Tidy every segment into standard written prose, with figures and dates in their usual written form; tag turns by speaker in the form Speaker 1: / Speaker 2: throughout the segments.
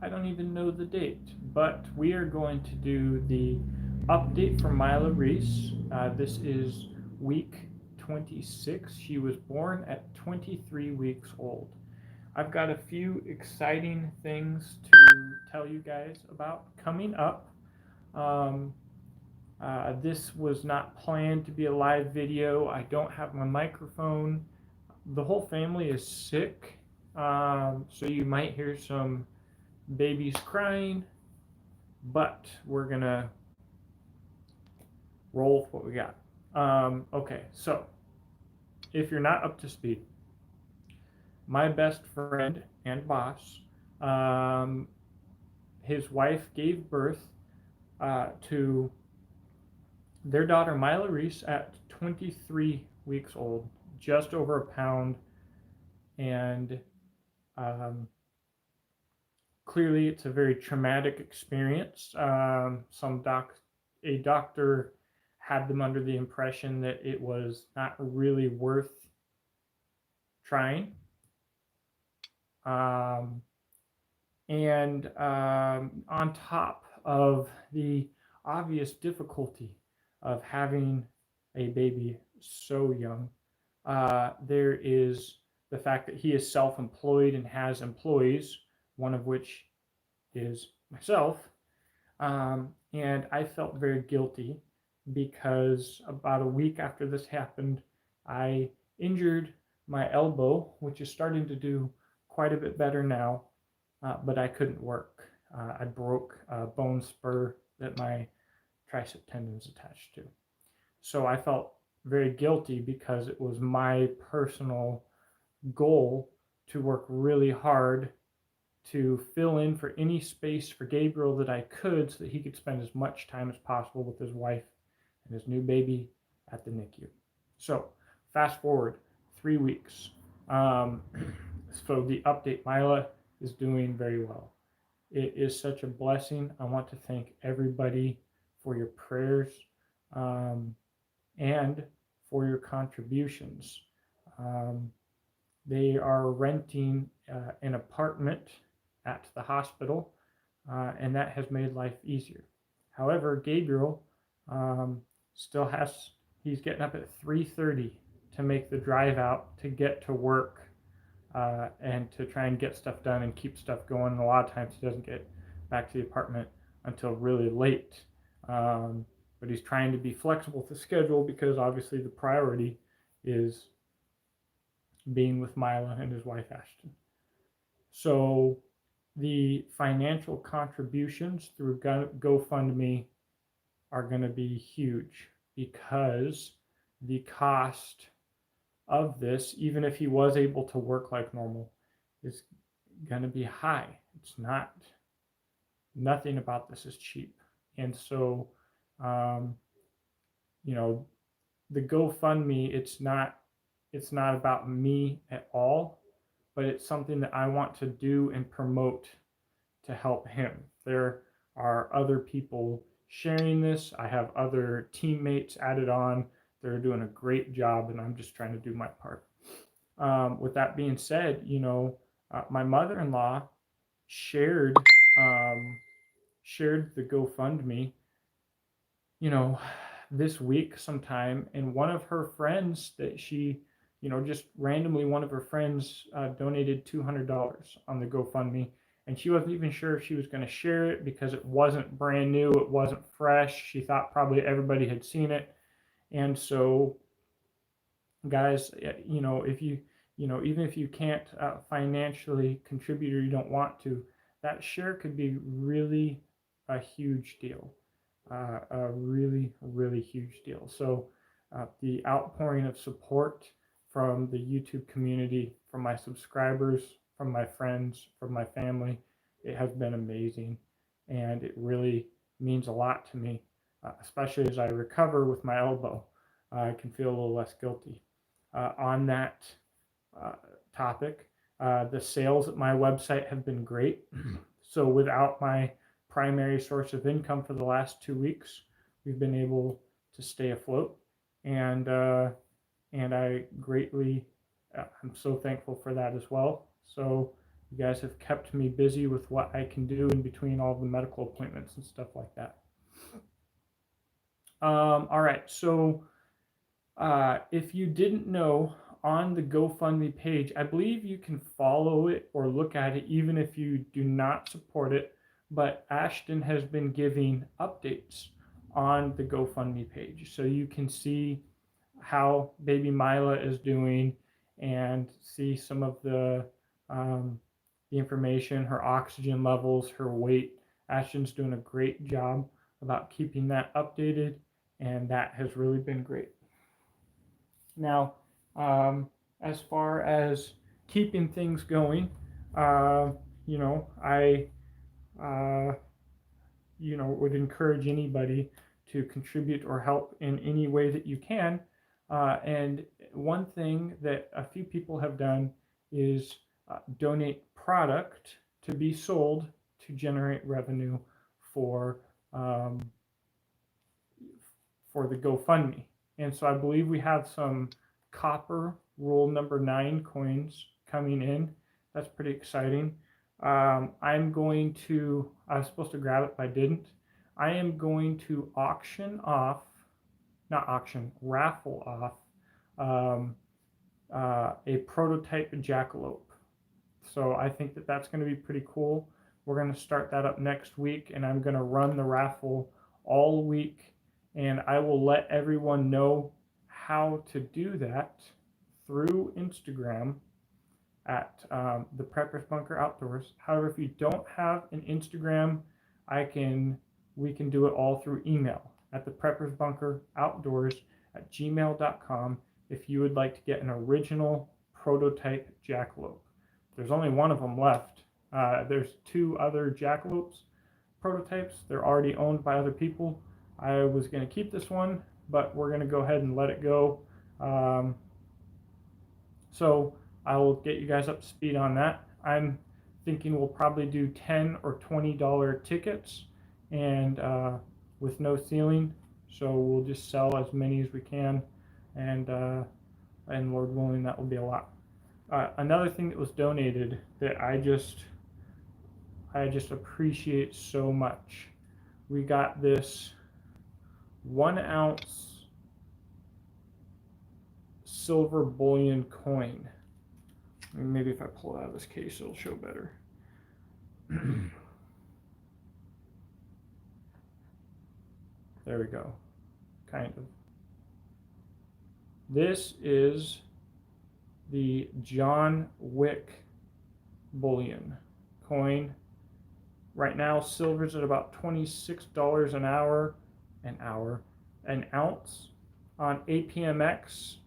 Speaker 1: I don't even know the date, but we are going to do the update for Myla Reese. This is week 26. She was born at 23 weeks old. I've got a few exciting things to tell you guys about coming up. Um, this was not planned to be a live video. I don't have my microphone. The whole family is sick, so you might hear some babies crying, but we're gonna roll with what we got. Okay, so if you're not up to speed, my best friend and boss, um, his wife gave birth to their daughter Myla Reese at 23 weeks old, just over a pound, and um, clearly it's a very traumatic experience. A doctor had them under the impression that it was not really worth trying. Um, and on top of the obvious difficulty of having a baby so young, there is the fact that he is self employed and has employees, one of which is myself. And I felt very guilty because about a week after this happened, I injured my elbow, which is starting to do quite a bit better now, but I couldn't work. I broke a bone spur that my tricep tendon is attached to. So I felt very guilty because it was my personal goal to work really hard to fill in for any space for Gabriel that I could so that he could spend as much time as possible with his wife and his new baby at the NICU. So, fast forward 3 weeks. Um, so, the update, Myla is doing very well. It is such a blessing. I want to thank everybody for your prayers and for your contributions. Um, they are renting an apartment at the hospital, and that has made life easier. However, Gabriel um, still has, he's getting up at 3:30 to make the drive out to get to work and to try and get stuff done and keep stuff going. And a lot of times he doesn't get back to the apartment until really late. Um, but he's trying to be flexible with the schedule because obviously the priority is being with Myla and his wife Ashton. So the financial contributions through GoFundMe are going to be huge because the cost of this, even if he was able to work like normal, is going to be high. It's not, nothing about this is cheap. And so, um, you know, the GoFundMe, it's not about me at all, but it's something that I want to do and promote to help him. There are other people sharing this. I have other teammates added on. They're doing a great job, and I'm just trying to do my part. With that being said, my mother-in-law shared shared the GoFundMe, you know, this week sometime, and one of her friends that she, just randomly, one of her friends donated $200 on the GoFundMe, and she wasn't even sure if she was going to share it because it wasn't brand new, it wasn't fresh. She thought probably everybody had seen it, and so, guys, if even if you can't financially contribute or you don't want to, that share could be really a huge deal, a really, really huge deal. So the outpouring of support from the YouTube community, from my subscribers, from my friends, from my family, it has been amazing. And it really means a lot to me, especially as I recover with my elbow. I can feel a little less guilty. On that uh, topic, the sales at my website have been great. So without my primary source of income for the last 2 weeks, we've been able to stay afloat, and I greatly, I'm so thankful for that as well. So You guys have kept me busy with what I can do in between all the medical appointments and stuff like that. All right, so if you didn't know, on the GoFundMe page, I believe you can follow it or look at it even if you do not support it. But Ashton has been giving updates on the GoFundMe page, so you can see how baby Myla is doing and see some of the information, her oxygen levels, her weight. Ashton's doing a great job about keeping that updated, and that has really been great. Now, as far as keeping things going, you know, I, uh, would encourage anybody to contribute or help in any way that you can. And one thing that a few people have done is donate product to be sold to generate revenue for um, for the GoFundMe. And so I believe we have some copper rule number 9 coins coming in. That's pretty exciting. I'm going to, I was supposed to grab it, but I didn't. I am going to raffle off a prototype jackalope. So I think that that's going to be pretty cool. We're going to start that up next week, and I'm going to run the raffle all week, and I will let everyone know how to do that through Instagram at the Preppers Bunker Outdoors. However, if you don't have an Instagram, we can do it all through email at the Preppers Bunker Outdoors at gmail.com if you would like to get an original prototype jackalope. There's only one of them left. There's 2 other jackalopes prototypes. They're already owned by other people. I was going to keep this one, but we're going to go ahead and let it go. So I will get you guys up to speed on that. I'm thinking we'll probably do $10 or $20 tickets, and with no ceiling. So we'll just sell as many as we can, and Lord willing, that will be a lot. Another thing that was donated that I just appreciate so much. We got this 1 ounce silver bullion coin. Maybe if I pull it out of this case, it'll show better. There we go. Kind of. This is the John Wick bullion coin. Right now, silver's at about $26 an ounce. On APMX,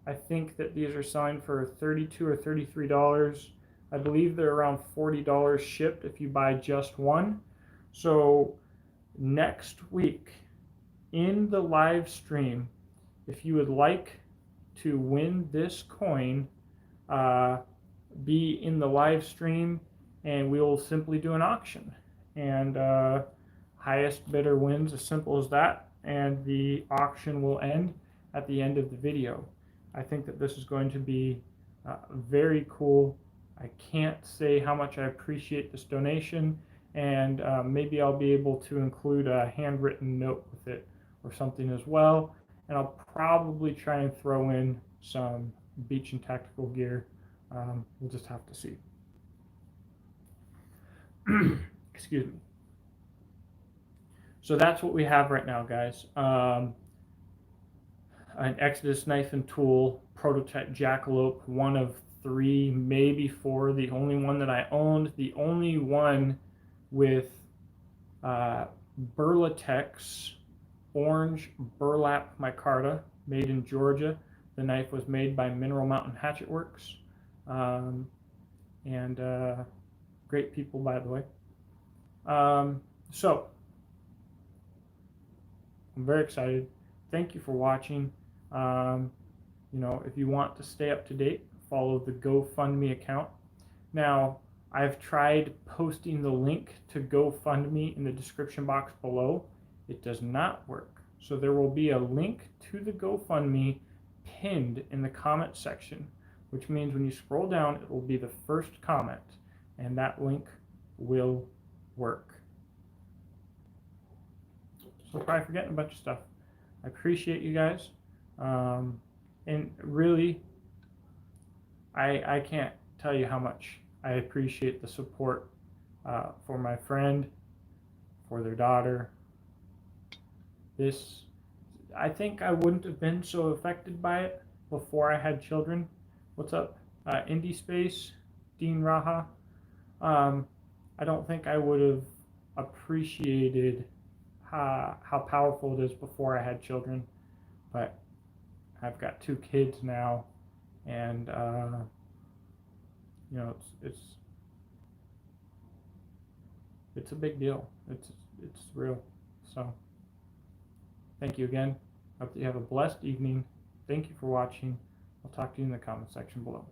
Speaker 1: I think that these are selling for $32 or $33. I believe they're around $40 shipped if you buy just one. So next week in the live stream, if you would like to win this coin, be in the live stream, and we will simply do an auction, and highest bidder wins, as simple as that, and the auction will end at the end of the video. I think that this is going to be very cool. I can't say how much I appreciate this donation, and maybe I'll be able to include a handwritten note with it or something as well, and I'll probably try and throw in some beach and tactical gear. We'll just have to see. Excuse me. So that's what we have right now, guys. An Exodus knife and tool prototype jackalope, one of 3, maybe 4, the only one that I owned, the only one with Burlatex orange burlap micarta, made in Georgia. The knife was made by Mineral Mountain Hatchet Works, and great people, by the way. So I'm very excited. Thank you for watching. If you want to stay up to date, follow the GoFundMe account. Now, I've tried posting the link to GoFundMe in the description box below. It does not work. So there will be a link to the GoFundMe pinned in the comment section, which means when you scroll down, it will be the first comment. and that link will work. So probably forgetting a bunch of stuff. I appreciate you guys. And really, I can't tell you how much I appreciate the support for my friend, for their daughter. I think I wouldn't have been so affected by it before I had children. What's up? Indie Space, Dean Raha. Um, I don't think I would have appreciated how powerful it is before I had children, but I've got 2 kids now, and you know it's a big deal. It's real. So thank you again. Hope that you have a blessed evening. Thank you for watching. I'll talk to you in the comment section below.